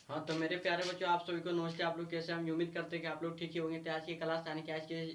हाँ तो मेरे प्यारे बच्चों, आप सभी को नमस्ते। आप लोग कैसे? हम उम्मीद करते हैं कि आप लोग ठीक ही होंगे। तो आज की क्लास यानी कि आज के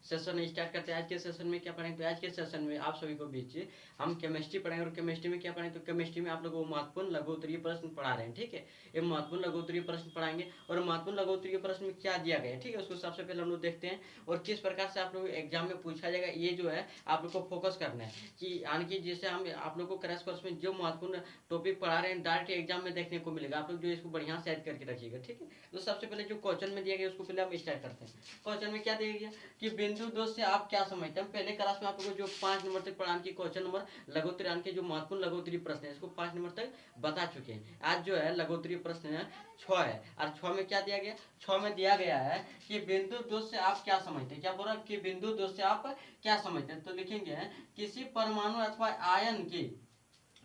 सेशन स्टार्ट करते हैं। आज के सेशन में क्या पढ़ेंगे? तो आज के सेशन में आप सभी को बीच हम केमिस्ट्री पढ़ेंगे। और केमिस्ट्री में क्या पढ़ेंगे? तो केमिस्ट्री में आप लोगों को महत्वपूर्ण लघु उत्तरीय प्रश्न पढ़ा रहे हैं, ठीक है। ये महत्वपूर्ण लघु उत्तरीय प्रश्न पढ़ाएंगे। और महत्वपूर्ण लघु उत्तरीय प्रश्न में क्या दिया गया है, ठीक है, उसको सबसे पहले हम लोग देखते हैं। और किस प्रकार से आप लोग एग्जाम में पूछा जाएगा, ये जो है आप लोग को फोकस करना है। कि यानी कि जैसे हम आप लोग को क्रैश कोर्स में जो महत्वपूर्ण टॉपिक पढ़ा रहे हैं, डायरेक्ट एग्जाम में देखने को मिलेगा। आप लोग जो इसको बढ़िया से याद करके रखिएगा, ठीक है। तो सबसे पहले जो क्वेश्चन में दिया गया उसको पहले हम स्टार्ट करते हैं। क्वेश्चन में क्या दिया गया कि बिंदु दोष से आप क्या समझते हैं। पहले क्लास में आप लोगों को जो 5 नंबर तक पढ़ाने की क्वेश्चन नंबर लघुत्तरी के जो महत्वपूर्ण लघुत्तरी प्रश्न है, इसको 5 नंबर तक बता चुके हैं। आज जो है लघुत्तरी प्रश्न है 6 है। और 6 में क्या दिया गया? 6 में दिया गया है कि बिंदु दोष से आप क्या समझते हैं। क्या बोल रहा है कि बिंदु दोष से आप क्या समझते हैं। तो लिखेंगे किसी परमाणु अथवा आयन की,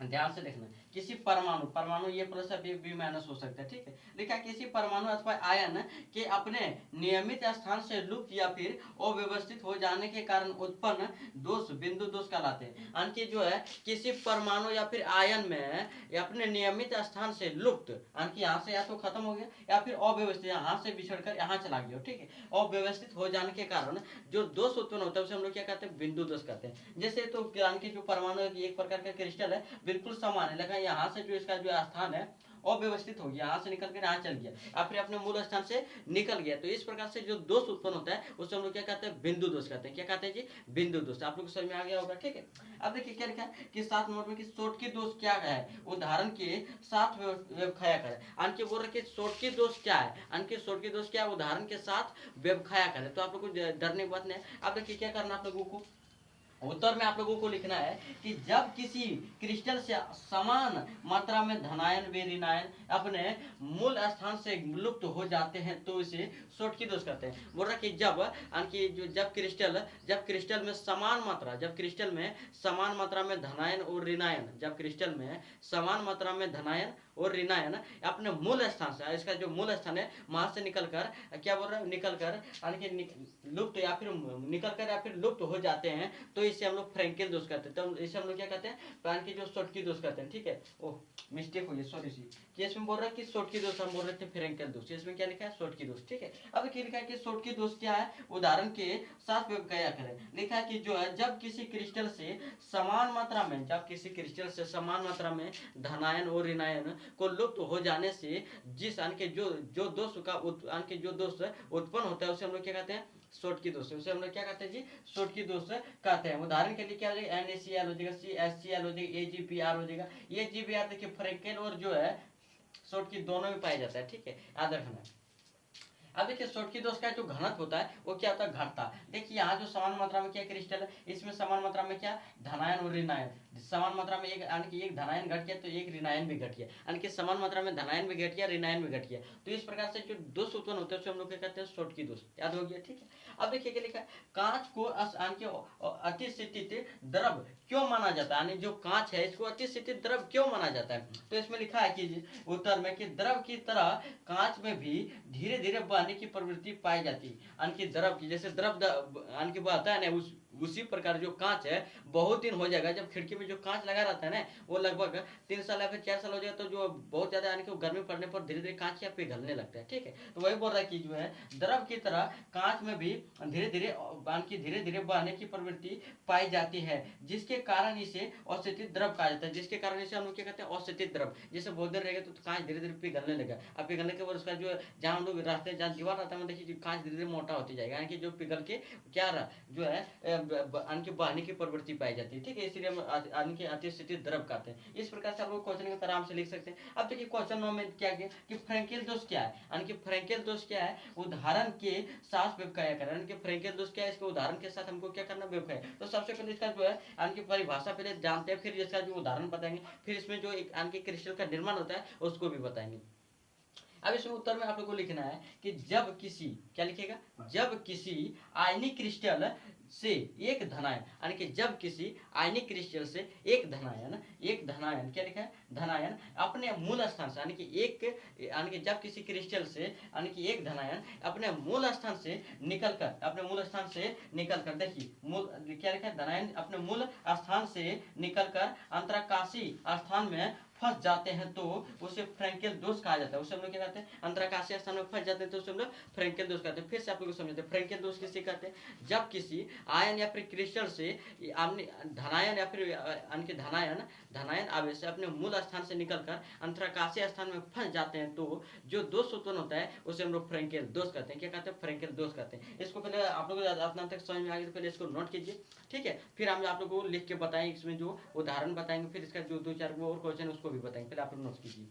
ध्यान से देखना, किसी परमाणु, परमाणु ये प्लस बी माइनस हो सकता है, ठीक है। लिखा किसी परमाणु अथवा आयन के अपने नियमित स्थान से लुप्त या फिर अव्यवस्थित हो जाने के कारण उत्पन्न दोष बिंदु दोष कहलाते हैं। यानी कि जो है किसी परमाणु या फिर आयन में अपने नियमित स्थान से लुप्त, यानी कि यहाँ से या तो खत्म हो गया या फिर अव्यवस्थित, यहाँ से बिछड़कर यहाँ चला गया, ठीक है, अव्यवस्थित हो जाने के कारण जो दोष उत्पन्न होता है उसे हम लोग क्या कहते हैं? बिंदु दोष कहते हैं। जैसे तो यानी कि जो परमाणु एक प्रकार का क्रिस्टल है, बिल्कुल समान है, लेकिन यहाँ से जो इसका जो स्थान है अव्यवस्थित हो गया, यहाँ से निकल कर यहाँ चल गया या फिर अपने मूल स्थान से निकल गया। तो इस प्रकार से जो दोष उत्पन्न होता है उसे हम लोग क्या कहते हैं? बिंदु दोष कहते हैं। क्या कहते हैं जी? बिंदु दोष। आप लोग को समझ में आ गया होगा, ठीक है। अब देखिए क्या लिखा है कि 7 नंबर में कि शोटकी दोष क्या है, उदाहरण के साथ व्याख्या करें। अंक बोल रहे कि शोटकी दोष क्या है, अंक शोटकी दोष क्या है, उदाहरण के साथ व्याख्या करें। तो आप लोग को डरने की बात नहीं है। अब देखिए क्या करना आप लोगों को, उत्तर में आप लोगों को लिखना है कि जब किसी क्रिस्टल से समान मात्रा में धनायन व ऋणायन अपने मूल स्थान से लुप्त हो जाते हैं तो इसे शोटकी दोष कहते हैं। बोल रहा कि जब क्रिस्टल में समान मात्रा, जब क्रिस्टल में समान मात्रा में धनायन और ऋणायन, जब क्रिस्टल में समान मात्रा में धनायन और ऋणायन अपने मूल स्थान से, इसका जो मूल स्थान है वहां से निकलकर क्या बोल रहा है, निकलकर यानी कि लुप्त या फिर निकलकर या फिर लुप्त हो जाते हैं तो इसे हम लोग फ्रेंकेल दोष कहते हैं। तो इसे हम लोग क्या कहते हैं? पान की जो शोटकी दोष कहते हैं, ठीक है। ओह मिस्टेक हुई है, सॉरी सी। कि इसमें बोल रहा है कि शोटकी दोष, हम बोल रहे थे फ्रेंकेल दोष, इसमें क्या लिखा है? शोटकी दोष, ठीक है। अब क्या लिखा है कि शोटकी दोष क्या है, उदाहरण के साथ व्याख्या करें। लिखा है कि जो है जब किसी क्रिस्टल से समान मात्रा में, जब किसी क्रिस्टल से समान मात्रा में धनायन और ऋणायन को लुप्त हो जाने से जिस यानी कि जो दोष का यानी कि जो दोष उत्पन्न होता है उसे हम लोग क्या कहते हैं? शोटकी दोष। उसे हम लोग क्या कहते हैं जी? शोटकी दोष कहते हैं। उदाहरण के लिए क्या हो जाएगा? NaCl हो जाएगा, CHCl हो जाएगा, AgBr हो जाएगा। ये GBr देखिए फ्रेंकेल और जो है शोटकी दोनों में पाया जाता है, ठीक है, याद रखना। अब देखिए शोटकी दोष का जो घनत्व होता है वो क्या होता है? घटता। देखिए यहाँ जो समान मात्रा में क्या क्रिस्टल है, इसमें समान मात्रा में क्या धनायन और ऋणायन, समान मात्रा में एक यानी कि एक धनायन घट गया तो एक ऋणायन भी घट गया, यानी कि समान मात्रा में धनायन भी घट गया, ऋणायन भी घट गया। तो इस प्रकार से जो दोष उत्पन्न होते हैं उसे हम लोग क्या कहते हैं? शोटकी दोष। याद हो गया, ठीक है। अब देखिए क्या लिखा है, कांच को अतिस्थित द्रव क्यों माना जाता है, यानी जो कांच है इसको अतिस्थित द्रव क्यों माना जाता है। तो इसमें लिखा है कि उत्तर में कि द्रव की तरह कांच में भी धीरे धीरे बहने की प्रवृत्ति पाई जाती है, यानी कि द्रव की जैसे द्रव यानी कि बहता है ना, उसी प्रकार जो कांच है बहुत दिन हो जाएगा, जब खिड़की में जो कांच लगा रहता है ना वो लगभग 3 साल या फिर 4 साल हो जाएगा तो जो बहुत ज्यादा यानी कि गर्मी पड़ने पर धीरे धीरे कांच या पिघलने लगता है, ठीक है। तो वही बोल रहा है कि जो है द्रव की तरह कांच में भी धीरे धीरे बहने की प्रवृत्ति पाई जाती है, जिसके कारण इसे अस्थित द्रव कहा जाता है। जिसके कारण इसे हम लोग क्या कहते हैं? अस्थित द्रव। जैसे बहुत देर रहेगा तो कांच धीरे धीरे पिघलने लगा, अब पिघलने के बाद उसका जो जहाँ हम लोग रहते हैं, जहाँ दीवार रहता है, देखिए कांच धीरे धीरे मोटा होती जाएगा, यानी कि जो पिघल के क्या जो है यानी कि बहने की प्रवृत्ति पाई जाती है, ठीक है। इसलिए हम यानी कि अतिस्थित द्रव कहते हैं। इस प्रकार से आप लोग क्वेश्चन को आराम से लिख सकते हैं। अब देखिए क्वेश्चन 9 में क्या किया कि फ्रेंकेल दोष क्या है, यानी कि फ्रेंकेल दोष क्या है, उदाहरण के साथ व्याख्या करें। यानी कि फ्रेंकेल दोष क्या है, इसके उदाहरण के साथ हमको क्या करना? व्याख्या। तो सबसे पहले इसका जो है यानी कि परिभाषा पहले जानते हैं, फिर इसका जो उदाहरण बताएंगे, फिर इसमें जो एक यानी कि क्रिस्टल का निर्माण होता है उसको भी बताएंगे। अब इसमें उत्तर में आप लोगों को लिखना है कि जब किसी, क्या लिखेगा? जब किसी आयनिक क्रिस्टल से एक धनायन, यानी कि जब किसी आयनिक क्रिस्टल से एक धनायन क्या लिखा है? धनायन अपने मूल स्थान से, यानी कि एक, यानी कि जब किसी क्रिस्टल से यानी कि एक धनायन अपने मूल स्थान से निकलकर देखिए मूल क्या लिखा है? धनायन अपने मूल स्थान से निकलकर अंतराकाशी स्थान में फंस जाते हैं तो उसे फ्रैंकेल दोष कहा जाता है। उसे हम लोग क्या कहते हैं, अंतरकाशीय स्थान में फंस जाते हैं तो उसे हम लोग फ्रैंकेल दोष कहते हैं। फिर से आप लोग समझते हैं फ्रैंकेल दोष किसे कहते हैं, जब किसी आयन या फिर क्रिस्टल से धनायन या फिर धनायन आवेश अपने मूल स्थान से निकलकर अंतरकाशीय स्थान में फंस जाते हैं तो जो दोष उत्पन्न होता है उसे हम लोग फ्रैंकेल दोष कहते हैं। क्या कहते हैं, फ्रैंकेल दोष कहते हैं। इसको पहले आप लोग अपना तक समझ में आ गया तो पहले इसको नोट कीजिए, ठीक है। फिर हम आप लोगों को लिख के बताएंगे, इसमें जो उदाहरण बताएंगे, फिर इसका जो 2-4 और क्वेश्चन है उसको भी बताएंगे। पहले आप लोग नोट कीजिए।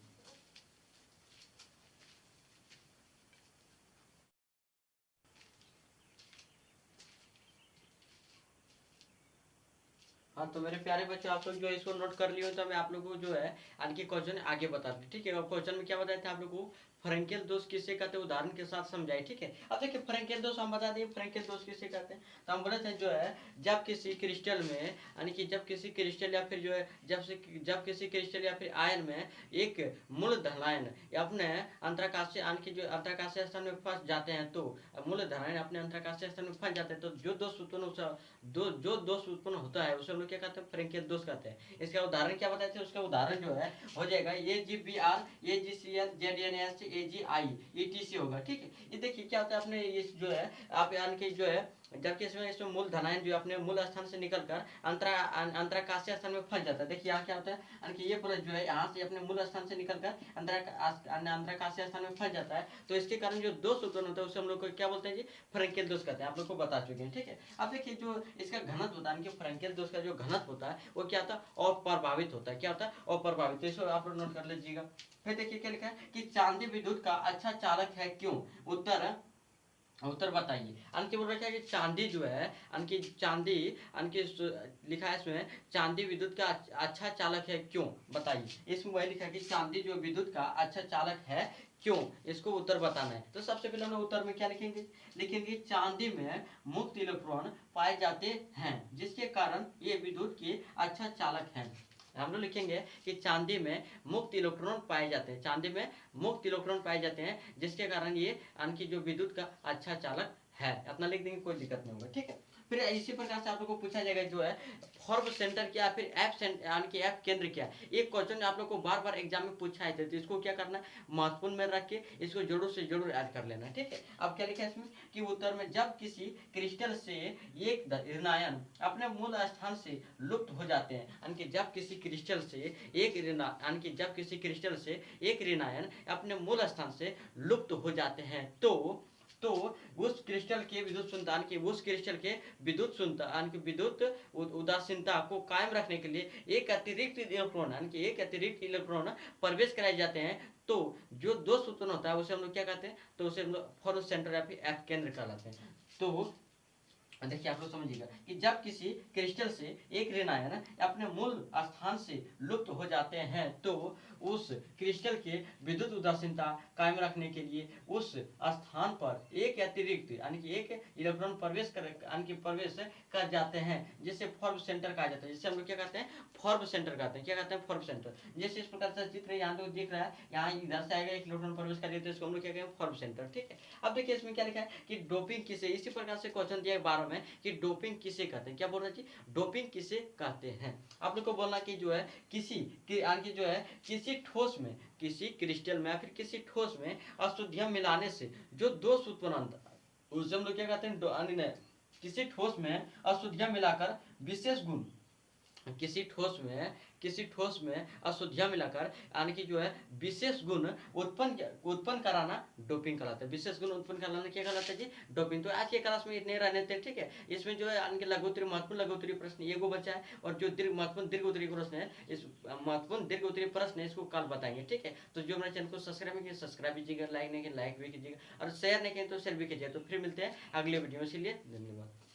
हाँ तो मेरे प्यारे बच्चों, आप लोग जो इसको नोट कर लिए हो तो मैं आप लोगों को जो है आगे क्वेश्चन आगे बता दूँ, ठीक है। अब क्वेश्चन में क्या बताए थे आप लोग को, फ्रैंकेल दोष किसे कहते हैं उदाहरण के साथ समझाए, ठीक है। अब देखिए फ्रैंकेल दोष हम बता दिए फ्रैंकेल दोष किसे कहते हैं। तो हम बोले थे जो है जब किसी क्रिस्टल में यानी कि जब किसी क्रिस्टल या फिर जो है जब किसी क्रिस्टल या फिर आयन में एक मूल धनायन अपने अंतरकाशीय यानी कि जो अंतरकाशीय स्थान में फंस जाते हैं तो मूल धनायन अपने अंतरकाशीय स्थान में फंस जाते हैं तो जो दोष उत्पन्न होता है उसे हम लोग क्या कहते हैं, फ्रैंकेल दोष कहते हैं। इसका उदाहरण क्या बताए थे, उसका उदाहरण जो है हो जाएगा AgBr AgCl ZnS AgI ETC होगा, ठीक है। ये देखिए क्या होता है, अपने ये जो है आप यानी कि जो है जबकि इसमें मूल धनायन जो अपने मूल स्थान से निकलकर अंतरकाशीय स्थान में फंस जाता है। देखिए यहाँ क्या होता है, यानी कि ये पूरा जो है यहाँ से अपने मूल स्थान से निकलकर अंतरकाशीय स्थान में फंस जाता है तो इसके कारण जो दोष उत्पन्न होता है उसे हम लोग को क्या बोलते हैं जी, फ्रैंकेल दोष कहते हैं। आप लोग को बता चुके हैं, ठीक है। अब देखिए जो इसका घनत्व होता है, फ्रैंकेल दोष का जो घनत्व होता है वो क्या होता है, अप्रभावित होता है। क्या होता है, अप्रभावित। तो इसको आप लोग नोट कर लीजिएगा। फिर देखिए क्या लिखा है कि चांदी विद्युत का अच्छा चालक है क्यों, उत्तर बताइए। अंक बोल रखा है कि चांदी जो है चांदी लिखा है इसमें चांदी विद्युत का अच्छा चालक है क्यों, बताइए। इसमें वही लिखा है कि चांदी जो विद्युत का अच्छा चालक है क्यों, इसको उत्तर बताना है। तो सबसे पहले हम लोग उत्तर में क्या लिखेंगे चांदी में मुक्त इलेक्ट्रॉन पाए जाते हैं जिसके कारण ये विद्युत के अच्छा चालक है। हम लोग लिखेंगे कि चांदी में मुक्त इलेक्ट्रॉन पाए जाते हैं, चांदी में मुक्त इलेक्ट्रॉन पाए जाते हैं जिसके कारण ये यानी जो विद्युत का अच्छा चालक है। अपना लिख देंगे, कोई दिक्कत नहीं होगा, ठीक है। फिर इसी प्रकार से आप लोगों को पूछा जाएगा जो है फॉर्म सेंटर क्या, फिर एफ सेंटर यानी कि एफ केंद्र क्या। एक क्वेश्चन आप लोग को बार बार एग्जाम में पूछा है तो इसको क्या करना है, महत्वपूर्ण में रख के इसको जरूर से जरूर ऐड कर लेना, ठीक है। अब क्या लिखा है इसमें कि उत्तर में जब किसी क्रिस्टल से एक ऋणायन अपने मूल स्थान से लुप्त हो जाते हैं, यानी कि जब किसी क्रिस्टल से एक ऋणायन अपने मूल स्थान से लुप्त हो जाते हैं तो उस क्रिस्टल के विद्युत संतान की उस क्रिस्टल के विद्युत उदासीनता को कायम रखने के लिए एक अतिरिक्त इलेक्ट्रॉन प्रवेश कराए जाते हैं तो जो दोष उत्पन्न होता है उसे हम लोग क्या कहते हैं, तो उसे हम लोग फॉर्म सेंटर या फिर एफ केंद्र कहलाते हैं। तो देखिए आप लोग समझिएगा कि जब किसी क्रिस्टल से एक ऋणायन अपने मूल स्थान से लुप्त हो जाते हैं तो उस क्रिस्टल के विद्युत उदासीनता कायम रखने के लिए उस स्थान पर एक अतिरिक्त यानी कि एक इलेक्ट्रॉन प्रवेश कर जाते हैं जिसे फॉर्म सेंटर कहा जाता है। जिसे हम लोग क्या कहते हैं, फॉर्म सेंटर कहते हैं। क्या कहते हैं, फॉर्म सेंटर। जैसे इस प्रकार से चित्र यहाँ तो दिख रहा है, यहाँ इधर से आएगा एक इलेक्ट्रॉन प्रवेश कर देते हैं, इसको हम लोग क्या कहेंगे, फॉर्म सेंटर, ठीक है। अब देखिए इसमें क्या लिखा है कि डोपिंग किसे, इसी प्रकार से क्वेश्चन दिया है 12 में कि डोपिंग किसे कहते हैं। क्या बोल रहे हैं जी, डोपिंग किसे कहते हैं। आप लोग को बोलना कि जो है किसी ठोस में, किसी क्रिस्टल में या फिर किसी ठोस में अशुद्धियां मिलाने से जो दोष उत्पन्न होता है उसे हम लोग क्या कहते हैं, किसी ठोस में अशुद्धियां मिलाकर विशेष गुण, किसी ठोस में अशुद्धियां मिलाकर यानी कि जो है विशेष गुण उत्पन्न कराना डोपिंग कहलाता है। विशेष गुण उत्पन्न कराना क्या कहलाता है जी, डोपिंग। तो आज के क्लास में इतने रहने थे, ठीक है। इसमें जो है यानी कि महत्वपूर्ण लघु उत्तरीय प्रश्न एगो बचा है और जो महत्वपूर्ण दीर्घ उत्तरीय प्रश्न है, इस महत्वपूर्ण दीर्घ उत्तरीय प्रश्न है इसको कल बताएंगे, ठीक है। तो जो मेरे चैनल को सब्सक्राइब कीजिएगा, लाइक नहीं किया लाइक भी कीजिएगा और शेयर नहीं किया तो शेयर भी कीजिएगा। तो फिर मिलते हैं अगले वीडियो, इसीलिए धन्यवाद।